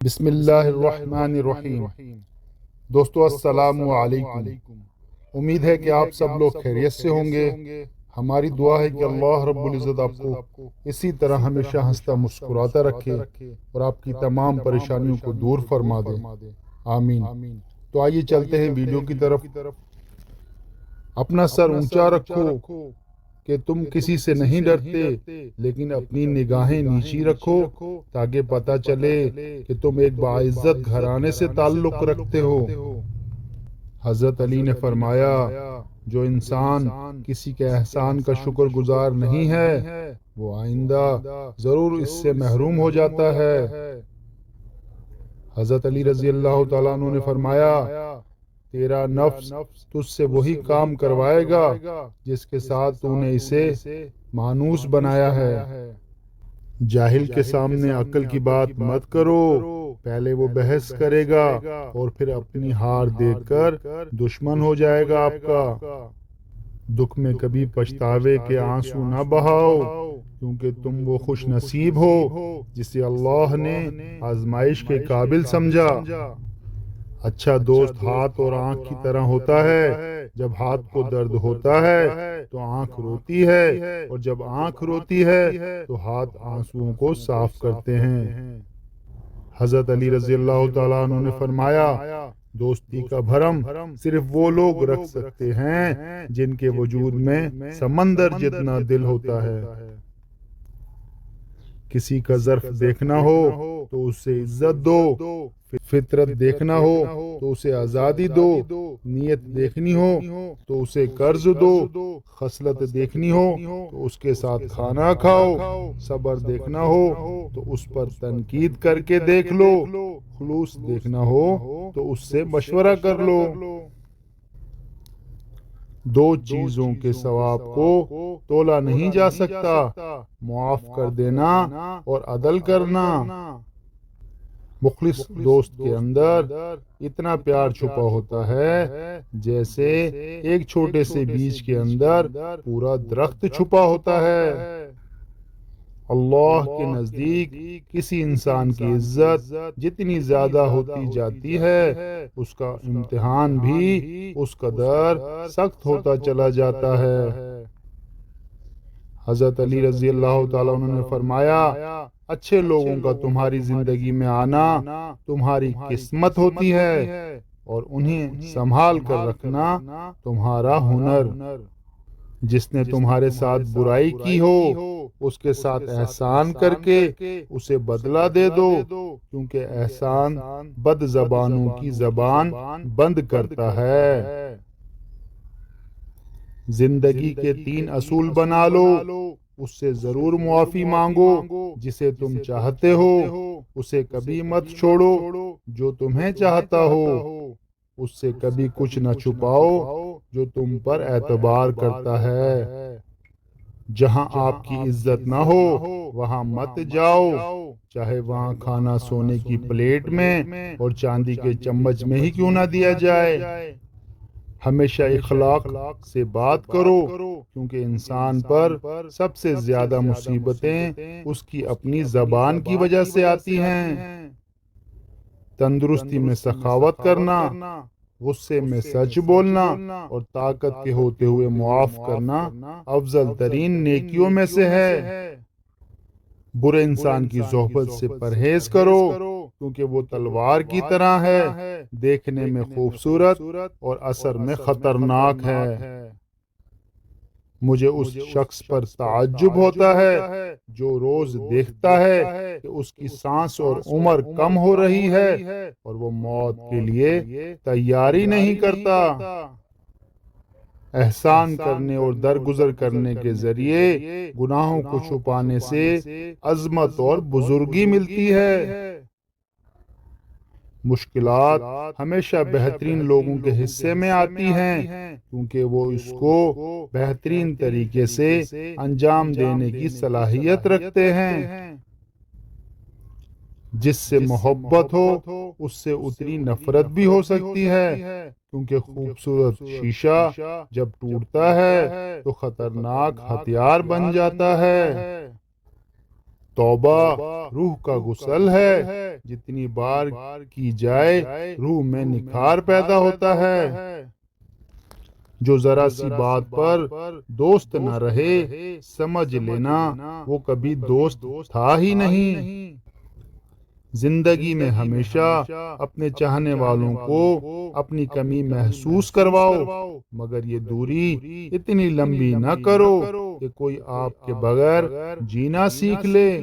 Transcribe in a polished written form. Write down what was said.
بسم اللہ الرحمن الرحیم۔ دوستو السلام علیکم۔ امید ہے کہ آپ سب لوگ خیریت سے ہوں گے۔ ہماری دعا ہے کہ اللہ رب العزت آپ کو اسی طرح ہمیشہ ہنستا مسکراتا رکھے اور آپ کی تمام پریشانیوں کو دور فرما دے، آمین۔ تو آئیے چلتے ہیں ویڈیو کی طرف۔ اپنا سر اونچا رکھو کہ تم کسی سے نہیں ڈرتے، لیکن اپنی نگاہیں نیچی رکھو تاکہ پتہ چلے کہ تم ایک باعزت گھرانے سے تعلق رکھتے ہو۔ حضرت علی نے فرمایا، جو انسان کسی کے احسان کا شکر گزار نہیں ہے وہ آئندہ ضرور اس سے محروم ہو جاتا ہے۔ حضرت علی رضی اللہ تعالیٰ عنہ نے فرمایا، تیرا نفس تجھ سے وہی کام کروائے گا جس کے ساتھ تو نے اسے مانوس بنایا ہے۔ جاہل کے سامنے عقل کی بات مت کرو، پہلے وہ بحث کرے گا اور پھر اپنی ہار دیکھ کر دشمن ہو جائے گا آپ کا۔ دکھ میں کبھی پچھتاوے کے آنسو نہ بہاؤ، کیونکہ تم وہ خوش نصیب ہو جسے اللہ نے آزمائش کے قابل سمجھا۔ اچھا دوست ہاتھ اور آنکھ کی طرح ہوتا ہے، جب ہاتھ کو درد ہوتا ہے تو آنکھ روتی ہے، اور جب آنکھ روتی ہے تو ہاتھ آنسوؤں کو صاف کرتے ہیں۔ حضرت علی رضی اللہ تعالیٰ عنہ نے فرمایا، دوستی کا بھرم صرف وہ لوگ رکھ سکتے ہیں جن کے وجود میں سمندر جتنا دل ہوتا ہے۔ کسی کا ظرف دیکھنا ہو تو اسے عزت دو، فطرت دیکھنا ہو تو اسے آزادی دو، نیت دیکھنی ہو تو اسے قرض دو، خصلت دیکھنی ہو تو اس کے ساتھ کھانا کھاؤ، صبر دیکھنا ہو تو اس پر تنقید کر کے دیکھ لو، خلوص دیکھنا ہو تو اس سے مشورہ کر لو۔ دو چیزوں کے ثواب کو تولا نہیں جا سکتا، معاف کر دینا اور عدل کرنا۔ مخلص دوست کے اندر اتنا پیار چھپا ہوتا ہے جیسے ایک چھوٹے سے بیج کے اندر پورا درخت چھپا ہوتا ہے۔ اللہ کے نزدیک کسی انسان کی عزت جتنی زیادہ ہوتی جاتی ہے، اس کا امتحان بھی اس قدر سخت ہوتا چلا جاتا ہے۔ حضرت علی رضی اللہ تعالیٰ عنہ نے فرمایا، اچھے لوگوں کا تمہاری زندگی میں آنا تمہاری قسمت ہوتی ہے، اور انہیں سنبھال کر رکھنا تمہارا ہنر۔ جس نے تمہارے ساتھ برائی کی ہو اس کے ساتھ احسان کر کے اسے بدلہ دے دو، کیونکہ احسان بد زبانوں کی زبان بند کرتا ہے۔ زندگی کے 3 اصول بنا لو، اس سے ضرور معافی مانگو جسے تم چاہتے ہو، اسے کبھی مت چھوڑو جو تمہیں چاہتا ہو، اس سے کبھی کچھ نہ چھپاؤ جو تم پر اعتبار کرتا ہے۔ جہاں آپ کی عزت نہ ہو وہاں مت جاؤ، چاہے وہاں کھانا سونے کی پلیٹ میں اور چاندی کے چمچ میں ہی کیوں نہ دیا جائے۔ ہمیشہ اخلاق سے بات کرو، کیونکہ انسان پر سب سے زیادہ مصیبتیں اس کی اپنی زبان کی وجہ سے آتی ہیں۔ تندرستی میں سخاوت کرنا، غصے میں سچ بولنا اور طاقت کے ہوتے ہوئے معاف کرنا افضل ترین نیکیوں میں سے ہے۔ برے انسان کی صحبت سے پرہیز کرو، کیونکہ وہ تلوار کی طرح ہے، دیکھنے میں خوبصورت اور اثر میں خطرناک ہے۔ مجھے اس شخص پر تعجب ہوتا ہے جو روز دیکھتا ہے کہ اس کی سانس اور عمر کم ہو رہی ہے اور وہ موت کے لیے تیاری نہیں کرتا۔ احسان کرنے اور درگزر کرنے کے ذریعے گناہوں کو چھپانے سے عظمت اور بزرگی ملتی ہے۔ مشکلات ہمیشہ بہترین لوگوں کے حصے میں آتی ہیں، کیونکہ وہ اس کو بہترین طریقے سے انجام دینے کی صلاحیت رکھتے ہیں۔ جس سے محبت ہو اس سے اتنی نفرت بھی ہو سکتی ہے، کیونکہ خوبصورت شیشہ جب ٹوٹتا ہے تو خطرناک ہتھیار بن جاتا ہے۔ توبہ روح کا غسل ہے، جتنی بار کی جائے روح میں نکھار پیدا ہوتا ہے۔ جو ذرا سی بات پر دوست نہ رہے، سمجھ لینا وہ کبھی دوست تھا ہی نہیں۔ زندگی میں ہمیشہ اپنے چاہنے والوں کو اپنی کمی محسوس کرواؤ، مگر یہ دوری اتنی لمبی نہ کرو کہ کوئی آپ کے بغیر جینا سیکھ لے۔